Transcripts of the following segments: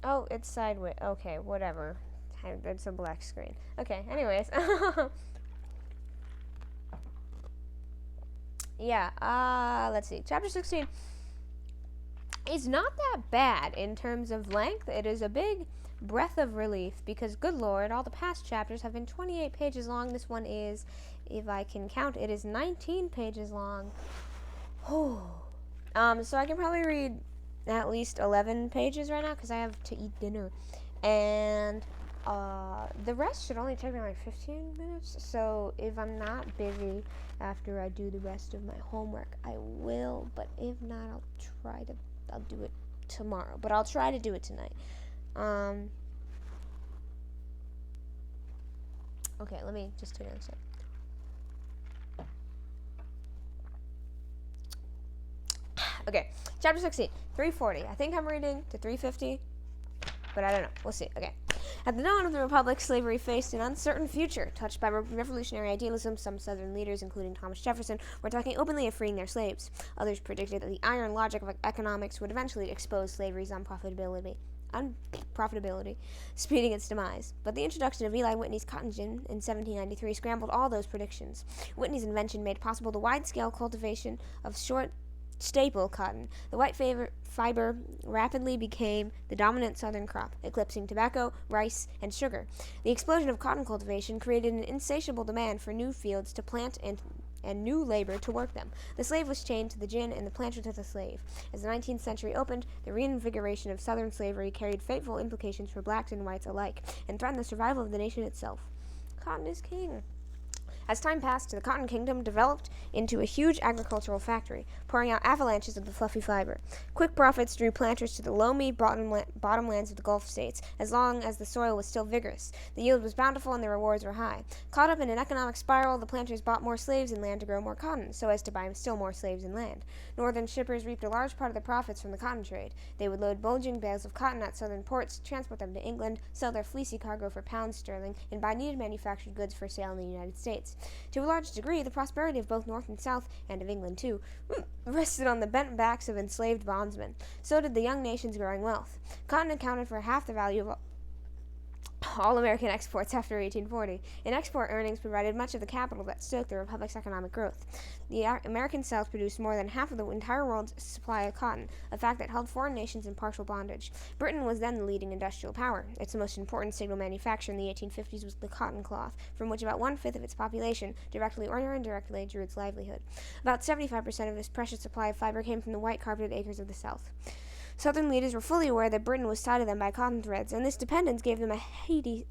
Oh, it's sideways. Okay, whatever. It's a black screen. Okay, anyways. Yeah, let's see. Chapter 16 is not that bad in terms of length. It is a big breath of relief because, good lord, all the past chapters have been 28 pages long. This one is, if I can count, it is 19 pages long. So I can probably read at least 11 pages right now because I have to eat dinner. And the rest should only take me like 15 minutes. So if I'm not busy after I do the rest of my homework, I will. But if not, I'll do it tomorrow. But I'll try to do it tonight. Okay, let me just take a second. Okay, chapter 16, 340. I think I'm reading to 350, but I don't know. We'll see. Okay. At the dawn of the Republic, slavery faced an uncertain future. Touched by revolutionary idealism, some Southern leaders, including Thomas Jefferson, were talking openly of freeing their slaves. Others predicted that the iron logic of economics would eventually expose slavery's unprofitability, speeding its demise. But the introduction of Eli Whitney's cotton gin in 1793 scrambled all those predictions. Whitney's invention made possible the wide-scale cultivation of short staple cotton. The white fiber rapidly became the dominant southern crop, eclipsing tobacco, rice, and sugar. The explosion of cotton cultivation created an insatiable demand for new fields to plant and new labor to work them. The slave was chained to the gin and the planter to the slave. As the 19th century opened, the reinvigoration of southern slavery carried fateful implications for blacks and whites alike and threatened the survival of the nation itself. Cotton is king. As time passed, the Cotton Kingdom developed into a huge agricultural factory, pouring out avalanches of the fluffy fiber. Quick profits drew planters to the loamy bottomlands of the Gulf states, as long as the soil was still vigorous. The yield was bountiful and the rewards were high. Caught up in an economic spiral, the planters bought more slaves and land to grow more cotton, so as to buy still more slaves and land. Northern shippers reaped a large part of the profits from the cotton trade. They would load bulging bales of cotton at southern ports, transport them to England, sell their fleecy cargo for pounds sterling, and buy needed manufactured goods for sale in the United States. To a large degree, the prosperity of both North and South, and of England too, rested on the bent backs of enslaved bondsmen. So did the young nation's growing wealth. Cotton accounted for half the value of all American exports after 1840, and export earnings provided much of the capital that stoked the Republic's economic growth. The American South produced more than half of the entire world's supply of cotton, a fact that held foreign nations in partial bondage. Britain was then the leading industrial power. Its most important single manufacture in the 1850s was the cotton cloth, from which about one-fifth of its population, directly or indirectly, drew its livelihood. About 75% of this precious supply of fiber came from the white-carpeted acres of the South. Southern leaders were fully aware that Britain was tied to them by cotton threads, and this dependence gave them a heady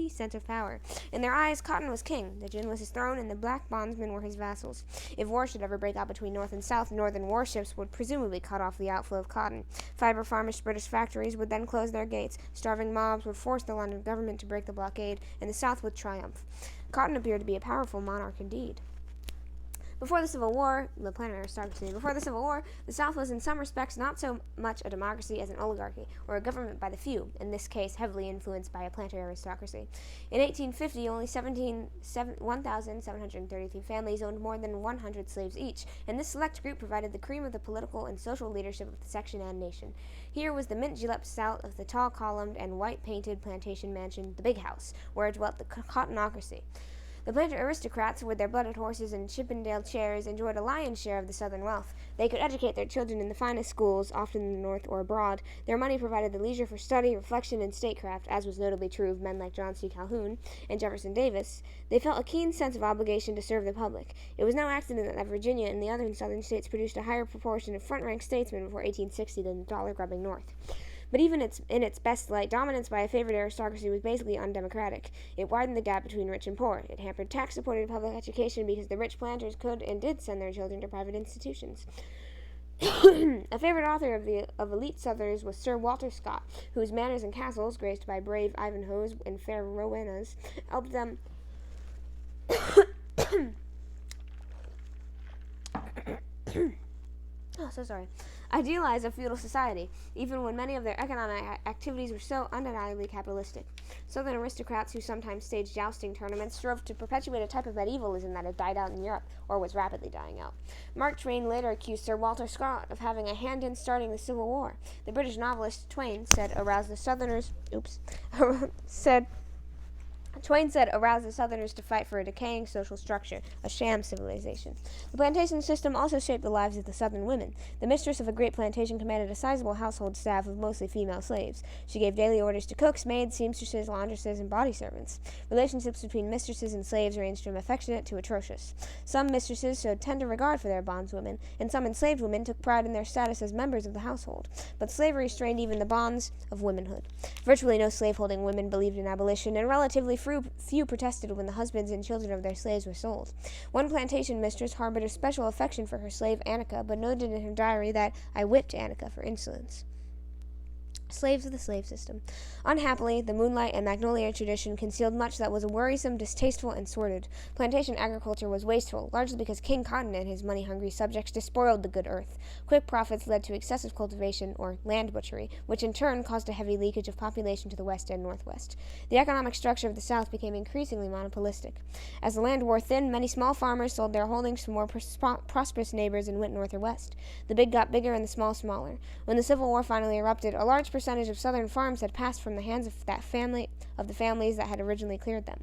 sense of power. In their eyes, cotton was king, the gin was his throne, and the black bondsmen were his vassals. If war should ever break out between North and South, northern warships would presumably cut off the outflow of cotton. Fiber-farmers' British factories would then close their gates, starving mobs would force the London government to break the blockade, and the South would triumph. Cotton appeared to be a powerful monarch indeed. Before the Civil War, the South was in some respects not so much a democracy as an oligarchy, or a government by the few, in this case heavily influenced by a planter aristocracy. In 1850, only 1,733 families owned more than 100 slaves each, and this select group provided the cream of the political and social leadership of the section and nation. Here was the mint-julep south of the tall-columned and white-painted plantation mansion, the Big House, where dwelt the cottonocracy. The planter aristocrats, with their blooded horses and Chippendale chairs, enjoyed a lion's share of the southern wealth. They could educate their children in the finest schools, often in the north or abroad. Their money provided the leisure for study, reflection, and statecraft, as was notably true of men like John C. Calhoun and Jefferson Davis. They felt a keen sense of obligation to serve the public. It was no accident that Virginia and the other southern states produced a higher proportion of front-rank statesmen before 1860 than the dollar-grubbing North. But even in its best light, dominance by a favored aristocracy was basically undemocratic. It widened the gap between rich and poor. It hampered tax-supported public education because the rich planters could and did send their children to private institutions. A favorite author of elite Southerners was Sir Walter Scott, whose manors and castles, graced by brave Ivanhoes and fair Rowenas, helped them idealize a feudal society, even when many of their economic activities were so undeniably capitalistic. Southern aristocrats who sometimes staged jousting tournaments strove to perpetuate a type of medievalism that had died out in Europe, or was rapidly dying out. Mark Twain later accused Sir Walter Scott of having a hand in starting the Civil War. The British novelist Twain said aroused the Southerners aroused the Southerners to fight for a decaying social structure, a sham civilization. The plantation system also shaped the lives of the Southern women. The mistress of a great plantation commanded a sizable household staff of mostly female slaves. She gave daily orders to cooks, maids, seamstresses, laundresses, and body servants. Relationships between mistresses and slaves ranged from affectionate to atrocious. Some mistresses showed tender regard for their bondswomen, and some enslaved women took pride in their status as members of the household. But slavery strained even the bonds of womanhood. Virtually no slaveholding women believed in abolition, and relatively few protested when the husbands and children of their slaves were sold. One plantation mistress harbored a special affection for her slave Annika, but noted in her diary that I whipped Annika for insolence. Slaves of the slave system. Unhappily, the Moonlight and Magnolia tradition concealed much that was worrisome, distasteful, and sordid. Plantation agriculture was wasteful, largely because King Cotton and his money-hungry subjects despoiled the good earth. Quick profits led to excessive cultivation, or land butchery, which in turn caused a heavy leakage of population to the west and northwest. The economic structure of the South became increasingly monopolistic. As the land wore thin, many small farmers sold their holdings to more prosperous neighbors and went north or west. The big got bigger and the small smaller. When the Civil War finally erupted, a large percentage of southern farms had passed from the hands of the families that had originally cleared them.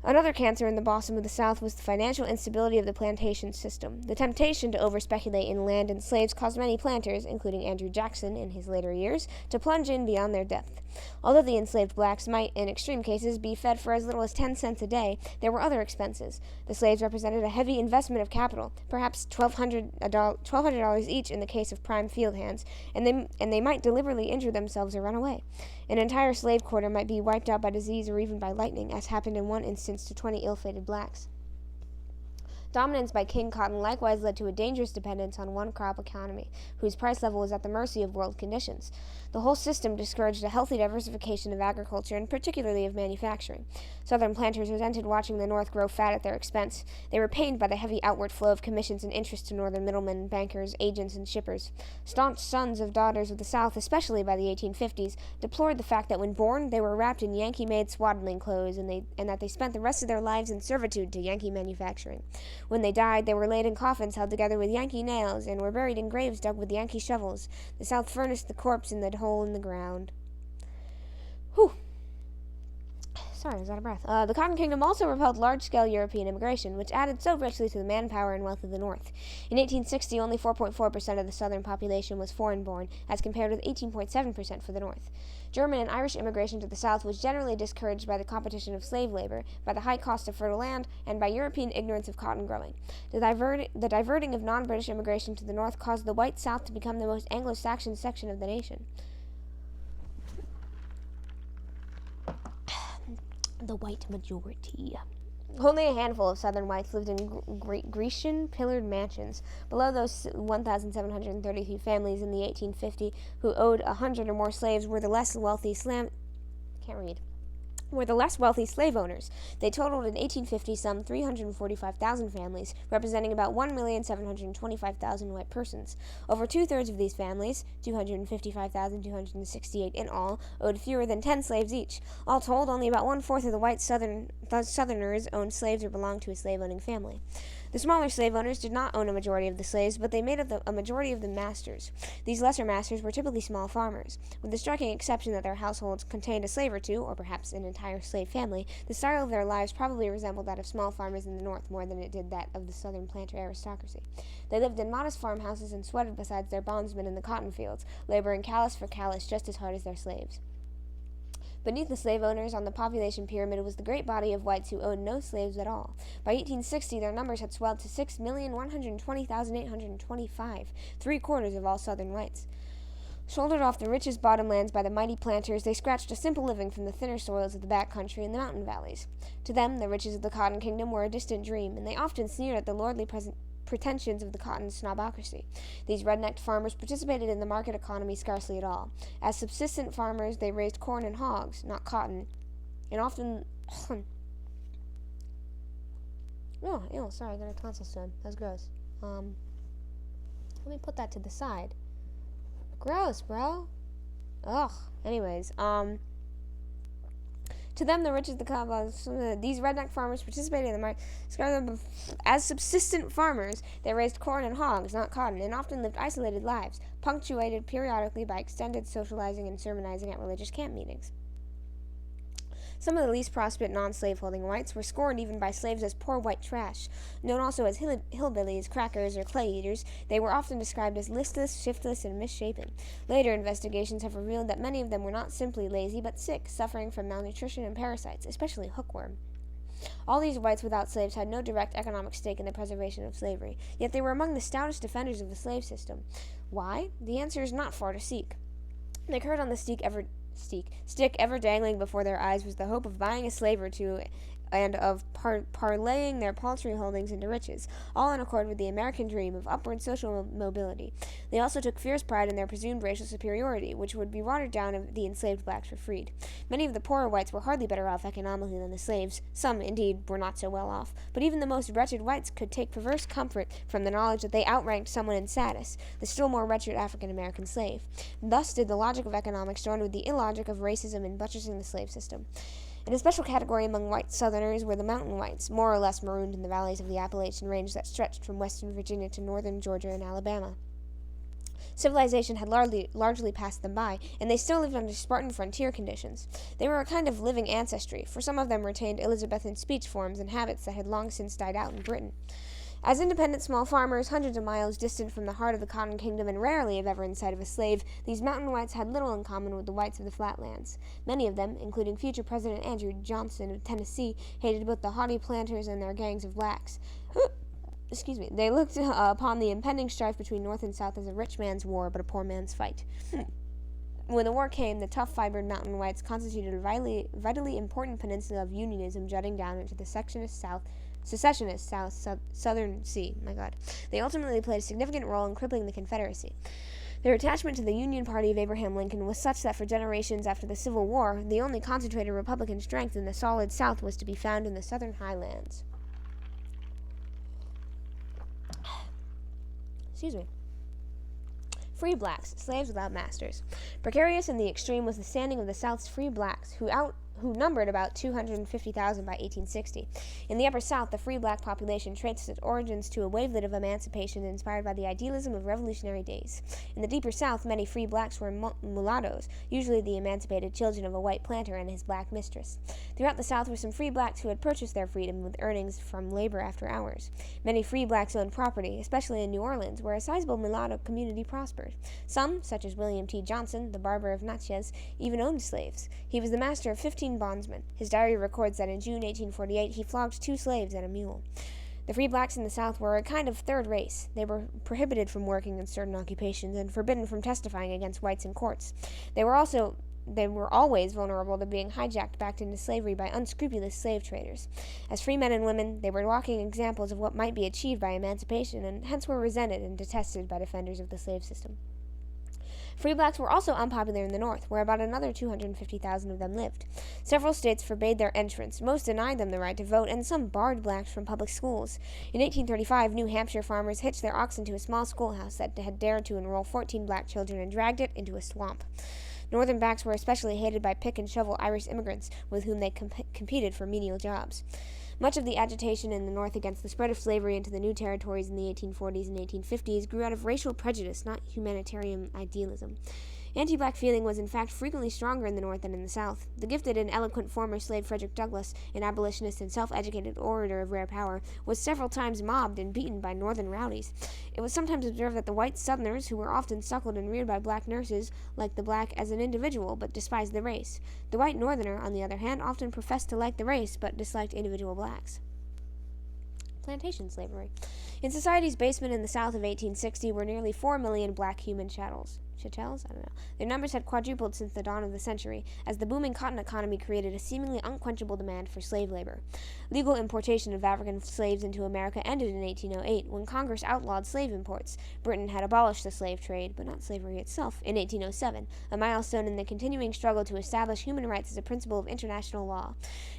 Another cancer in the bosom of the South was the financial instability of the plantation system. The temptation to overspeculate in land and slaves caused many planters, including Andrew Jackson in his later years, to plunge in beyond their depth. Although the enslaved blacks might, in extreme cases, be fed for as little as 10 cents a day, there were other expenses. The slaves represented a heavy investment of capital, perhaps $1,200 each in the case of prime field hands, and they might deliberately injure themselves or run away. An entire slave quarter might be wiped out by disease or even by lightning, as happened in one instance to 20 ill-fated blacks. Dominance by King Cotton likewise led to a dangerous dependence on one-crop economy, whose price level was at the mercy of world conditions. The whole system discouraged a healthy diversification of agriculture, and particularly of manufacturing. Southern planters resented watching the North grow fat at their expense. They were pained by the heavy outward flow of commissions and interest to northern middlemen, bankers, agents, and shippers. Staunch sons of daughters of the South, especially by the 1850s, deplored the fact that when born they were wrapped in Yankee-made swaddling clothes, and that they spent the rest of their lives in servitude to Yankee manufacturing. When they died, they were laid in coffins held together with Yankee nails, and were buried in graves dug with Yankee shovels. The South furnished the corpse in the hole in the ground. Whew. Sorry, I was out of breath. The Cotton Kingdom also repelled large-scale European immigration, which added so richly to the manpower and wealth of the North. In 1860, only 4.4% of the southern population was foreign-born, as compared with 18.7% for the North. German and Irish immigration to the South was generally discouraged by the competition of slave labor, by the high cost of fertile land, and by European ignorance of cotton growing. The diverting of non-British immigration to the North caused the white South to become the most Anglo-Saxon section of the nation. The white majority. Only a handful of southern whites lived in Grecian pillared mansions. Below those 1,733 families in the 1850 who owed 100 or more slaves were the less wealthy slave owners. They totaled in 1850 some 345,000 families, representing about 1,725,000 white persons. Over two-thirds of these families, 255,268 in all, owed fewer than 10 slaves each. All told, only about one-fourth of the white Southerners owned slaves or belonged to a slave-owning family. The smaller slave owners did not own a majority of the slaves, but they made up a majority of the masters. These lesser masters were typically small farmers. With the striking exception that their households contained a slave or two, or perhaps an entire slave family, the style of their lives probably resembled that of small farmers in the North more than it did that of the southern planter aristocracy. They lived in modest farmhouses and sweated beside their bondsmen in the cotton fields, laboring callous for callous just as hard as their slaves. Beneath the slave owners on the population pyramid was the great body of whites who owned no slaves at all. By 1860, their numbers had swelled to 6,120,825, 3/4 of all southern whites. Shouldered off the richest bottomlands by the mighty planters, they scratched a simple living from the thinner soils of the back country and the mountain valleys. To them, the riches of the Cotton Kingdom were a distant dream, and they often sneered at the lordly pretensions of the cotton snobocracy. These red-necked farmers participated in the market economy scarcely at all. As subsistent farmers, they raised corn and hogs, not cotton, and often... sorry, I got a tonsil stone. That's gross. Let me put that to the side. Gross, bro. Ugh. Anyways, to them, the rich as the cowboys, these redneck farmers participated in the market, described them as subsistent farmers. They raised corn and hogs, not cotton, and often lived isolated lives, punctuated periodically by extended socializing and sermonizing at religious camp meetings. Some of the least prosperous non-slaveholding whites were scorned even by slaves as poor white trash. Known also as hillbillies, crackers, or clay eaters, they were often described as listless, shiftless, and misshapen. Later investigations have revealed that many of them were not simply lazy, but sick, suffering from malnutrition and parasites, especially hookworm. All these whites without slaves had no direct economic stake in the preservation of slavery, yet they were among the stoutest defenders of the slave system. Why? The answer is not far to seek. They curled on the stick ever dangling before their eyes was the hope of buying a slave or two and of parlaying their paltry holdings into riches, all in accord with the American dream of upward social mobility. They also took fierce pride in their presumed racial superiority, which would be watered down if the enslaved blacks were freed. Many of the poorer whites were hardly better off economically than the slaves. Some, indeed, were not so well off. But even the most wretched whites could take perverse comfort from the knowledge that they outranked someone in status, the still more wretched African-American slave. Thus did the logic of economics join with the illogic of racism in buttressing the slave system. In a special category among white Southerners were the mountain whites, more or less marooned in the valleys of the Appalachian Range that stretched from western Virginia to northern Georgia and Alabama. Civilization had largely passed them by, and they still lived under Spartan frontier conditions. They were a kind of living ancestry, for some of them retained Elizabethan speech forms and habits that had long since died out in Britain. As independent small farmers, hundreds of miles distant from the heart of the Cotton Kingdom and rarely if ever in sight of a slave, these mountain whites had little in common with the whites of the flatlands. Many of them, including future President Andrew Johnson of Tennessee, hated both the haughty planters and their gangs of blacks. They looked upon the impending strife between North and South as a rich man's war, but a poor man's fight. When the war came, the tough-fibered mountain whites constituted a vitally important peninsula of unionism jutting down into the secessionist Southern Sea. My God. They ultimately played a significant role in crippling the Confederacy. Their attachment to the Union Party of Abraham Lincoln was such that for generations after the Civil War, the only concentrated Republican strength in the solid South was to be found in the Southern Highlands. Free blacks, slaves without masters. Precarious in the extreme was the standing of the South's free blacks, who numbered about 250,000 by 1860. In the Upper South, the free black population traced its origins to a wavelet of emancipation inspired by the idealism of revolutionary days. In the deeper South, many free blacks were mulattoes, usually the emancipated children of a white planter and his black mistress. Throughout the South were some free blacks who had purchased their freedom with earnings from labor after hours. Many free blacks owned property, especially in New Orleans, where a sizable mulatto community prospered. Some, such as William T. Johnson, the barber of Natchez, even owned slaves. He was the master of 15 bondsmen. His diary records that in June 1848 he flogged 2 slaves and a mule. The free blacks in the South were a kind of third race. They were prohibited from working in certain occupations and forbidden from testifying against whites in courts. They were always vulnerable to being hijacked back into slavery by unscrupulous slave traders. As free men and women, they were walking examples of what might be achieved by emancipation, and hence were resented and detested by defenders of the slave system. Free blacks were also unpopular in the North, where about another 250,000 of them lived. Several states forbade their entrance, most denied them the right to vote, and some barred blacks from public schools. In 1835, New Hampshire farmers hitched their oxen to a small schoolhouse that had dared to enroll 14 black children and dragged it into a swamp. Northern blacks were especially hated by pick-and-shovel Irish immigrants, with whom they competed for menial jobs. Much of the agitation in the North against the spread of slavery into the new territories in the 1840s and 1850s grew out of racial prejudice, not humanitarian idealism. Anti-black feeling was in fact frequently stronger in the North than in the South. The gifted and eloquent former slave Frederick Douglass, an abolitionist and self-educated orator of rare power, was several times mobbed and beaten by Northern rowdies. It was sometimes observed that the white Southerners, who were often suckled and reared by black nurses, liked the black as an individual but despised the race. The white Northerner, on the other hand, often professed to like the race but disliked individual blacks. Plantation slavery. In society's basement in the South of 1860 were nearly 4 million black human chattels. I don't know. Their numbers had quadrupled since the dawn of the century, as the booming cotton economy created a seemingly unquenchable demand for slave labor. Legal importation of African slaves into America ended in 1808, when Congress outlawed slave imports. Britain had abolished the slave trade, but not slavery itself, in 1807, a milestone in the continuing struggle to establish human rights as a principle of international law.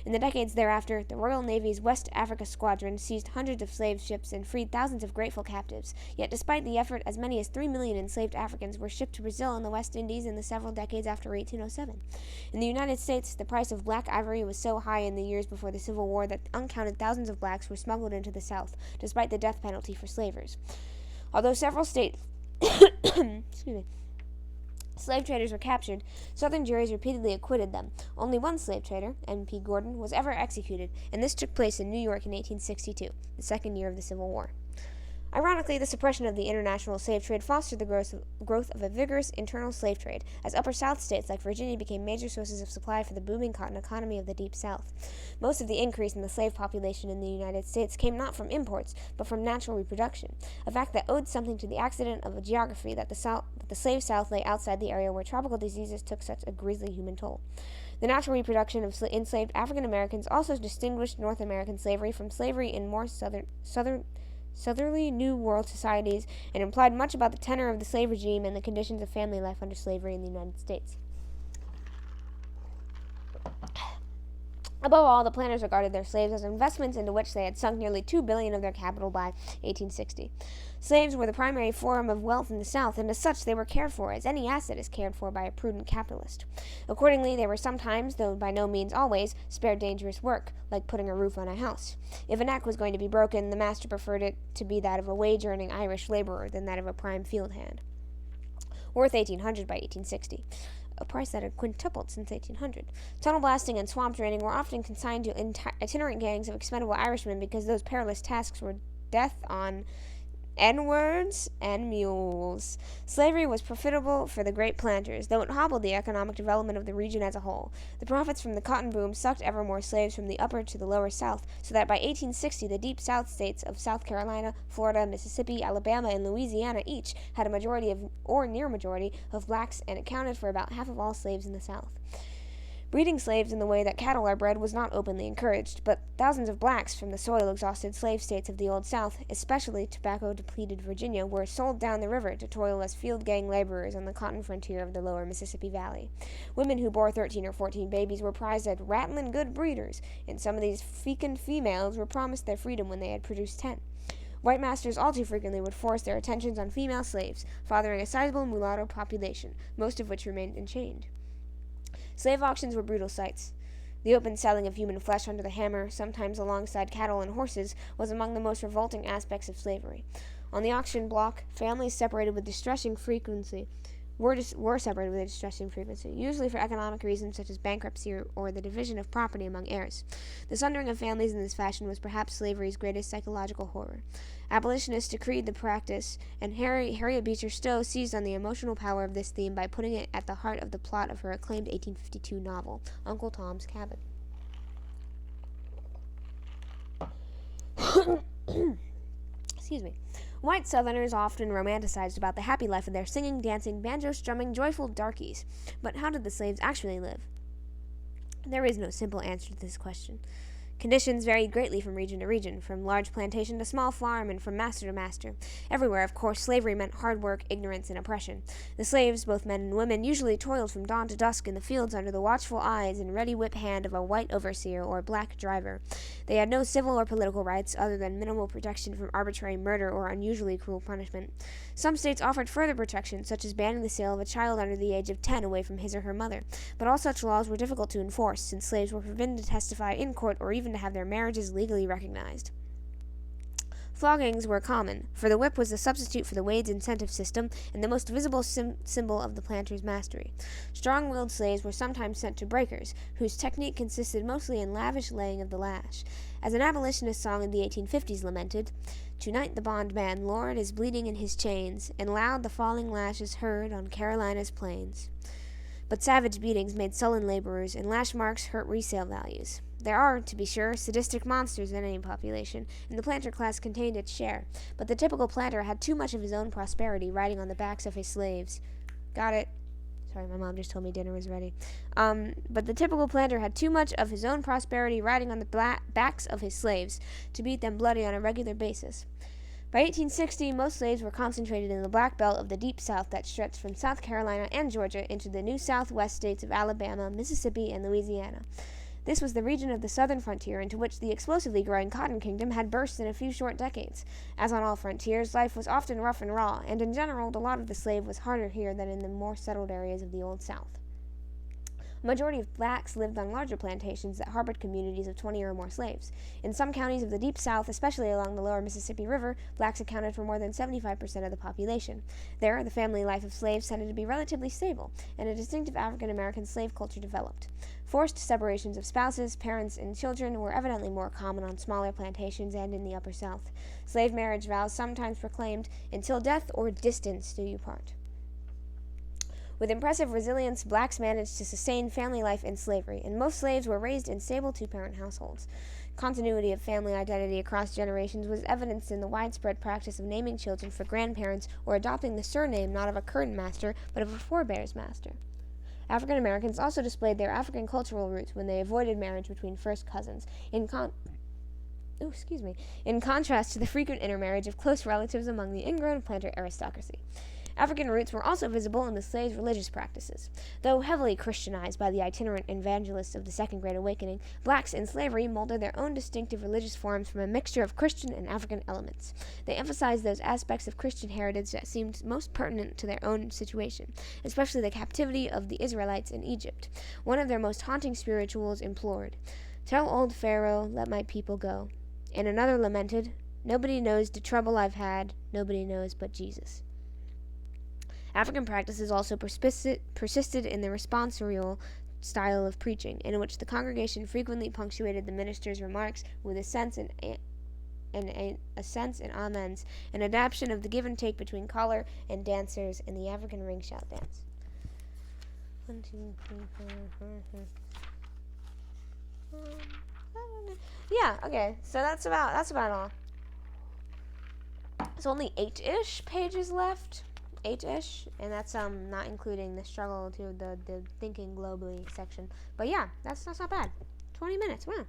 In the decades thereafter, the Royal Navy's West Africa Squadron seized hundreds of slave ships and freed thousands of grateful captives. Yet despite the effort, as many as 3 million enslaved Africans were shipped shipped to Brazil and the West Indies in the several decades after 1807. In the United States, the price of black ivory was so high in the years before the Civil War that uncounted thousands of blacks were smuggled into the South, despite the death penalty for slavers. Although several states slave traders were captured, Southern juries repeatedly acquitted them. Only one slave trader, M.P. Gordon, was ever executed, and this took place in New York in 1862, the second year of the Civil War. Ironically, the suppression of the international slave trade fostered the growth of a vigorous internal slave trade, as upper South states like Virginia became major sources of supply for the booming cotton economy of the Deep South. Most of the increase in the slave population in the United States came not from imports, but from natural reproduction, a fact that owed something to the accident of a geography that the slave South lay outside the area where tropical diseases took such a grisly human toll. The natural reproduction of enslaved African Americans also distinguished North American slavery from slavery in more southerly New World societies, and implied much about the tenor of the slave regime and the conditions of family life under slavery in the United States. Above all, the planters regarded their slaves as investments into which they had sunk nearly $2 billion of their capital by 1860. Slaves were the primary form of wealth in the South, and as such they were cared for, as any asset is cared for by a prudent capitalist. Accordingly, they were sometimes, though by no means always, spared dangerous work, like putting a roof on a house. If a neck was going to be broken, the master preferred it to be that of a wage-earning Irish laborer than that of a prime field hand. Worth $1,800 by 1860. A price that had quintupled since 1800. Tunnel blasting and swamp draining were often consigned to itinerant gangs of expendable Irishmen because those perilous tasks were death on N-words and mules. Slavery was profitable for the great planters, though it hobbled the economic development of the region as a whole. The profits from the cotton boom sucked ever more slaves from the upper to the lower South, so that by 1860 the Deep South states of South Carolina, Florida, Mississippi, Alabama, and Louisiana each had a majority of, or near majority, of blacks and accounted for about half of all slaves in the South. Breeding slaves in the way that cattle are bred was not openly encouraged, but thousands of blacks from the soil-exhausted slave states of the Old South, especially tobacco-depleted Virginia, were sold down the river to toil as field gang laborers on the cotton frontier of the lower Mississippi Valley. Women who bore 13 or 14 babies were prized as rattlin' good breeders, and some of these fecund females were promised their freedom when they had produced 10. White masters all too frequently would force their attentions on female slaves, fathering a sizable mulatto population, most of which remained enchained. Slave auctions were brutal sights. The open selling of human flesh under the hammer, sometimes alongside cattle and horses, was among the most revolting aspects of slavery. On the auction block, families separated with distressing frequency were separated with a distressing frequency, usually for economic reasons such as bankruptcy or the division of property among heirs. The sundering of families in this fashion was perhaps slavery's greatest psychological horror. Abolitionists decreed the practice, and Harriet Beecher Stowe seized on the emotional power of this theme by putting it at the heart of the plot of her acclaimed 1852 novel, Uncle Tom's Cabin. Excuse me. White Southerners often romanticized about the happy life of their singing, dancing, banjo-strumming, joyful darkies. But how did the slaves actually live? There is no simple answer to this question. Conditions varied greatly from region to region, from large plantation to small farm, and from master to master. Everywhere, of course, slavery meant hard work, ignorance, and oppression. The slaves, both men and women, usually toiled from dawn to dusk in the fields under the watchful eyes and ready whip hand of a white overseer or black driver. They had no civil or political rights other than minimal protection from arbitrary murder or unusually cruel punishment. Some states offered further protection, such as banning the sale of a child under the age of 10 away from his or her mother, but all such laws were difficult to enforce, since slaves were forbidden to testify in court or even to have their marriages legally recognized. Floggings were common, for the whip was the substitute for the wage incentive system and the most visible symbol of the planter's mastery. Strong-willed slaves were sometimes sent to breakers, whose technique consisted mostly in lavish laying of the lash. As an abolitionist song in the 1850s lamented, "Tonight the bondman Lord is bleeding in his chains, and loud the falling lash is heard on Carolina's plains." But savage beatings made sullen laborers, and lash marks hurt resale values. There are, to be sure, sadistic monsters in any population, and the planter class contained its share, but the typical planter had too much of his own prosperity riding on the backs of his slaves. Got it. Sorry, my mom just told me dinner was ready. But the typical planter had too much of his own prosperity riding on the backs of his slaves to beat them bloody on a regular basis. By 1860, most slaves were concentrated in the black belt of the Deep South that stretched from South Carolina and Georgia into the new southwest states of Alabama, Mississippi, and Louisiana. This was the region of the southern frontier into which the explosively growing cotton kingdom had burst in a few short decades. As on all frontiers, life was often rough and raw, and in general, the lot of the slave was harder here than in the more settled areas of the Old South. A majority of blacks lived on larger plantations that harbored communities of 20 or more slaves. In some counties of the Deep South, especially along the lower Mississippi River, blacks accounted for more than 75% of the population. There, the family life of slaves tended to be relatively stable, and a distinctive African American slave culture developed. Forced separations of spouses, parents, and children were evidently more common on smaller plantations and in the Upper South. Slave marriage vows sometimes proclaimed, "Until death or distance do you part." With impressive resilience, blacks managed to sustain family life in slavery, and most slaves were raised in stable two-parent households. Continuity of family identity across generations was evidenced in the widespread practice of naming children for grandparents or adopting the surname not of a current master, but of a forebear's master. African Americans also displayed their African cultural roots when they avoided marriage between first cousins, in contrast to the frequent intermarriage of close relatives among the ingrown planter aristocracy. African roots were also visible in the slaves' religious practices. Though heavily Christianized by the itinerant evangelists of the Second Great Awakening, blacks in slavery molded their own distinctive religious forms from a mixture of Christian and African elements. They emphasized those aspects of Christian heritage that seemed most pertinent to their own situation, especially the captivity of the Israelites in Egypt. One of their most haunting spirituals implored, "Tell old Pharaoh, let my people go." And another lamented, "Nobody knows the trouble I've had, nobody knows but Jesus." African practices also persisted in the responsorial style of preaching, in which the congregation frequently punctuated the minister's remarks with assents and amens, an adaptation of the give and take between caller and dancers in the African ring shout dance. 1, 2, 3, 4, 5. Yeah, okay, so that's about all. There's only 8-ish pages left. 8-ish, and that's not including the struggle to the thinking globally section. But yeah, that's not bad. 20 minutes, wow.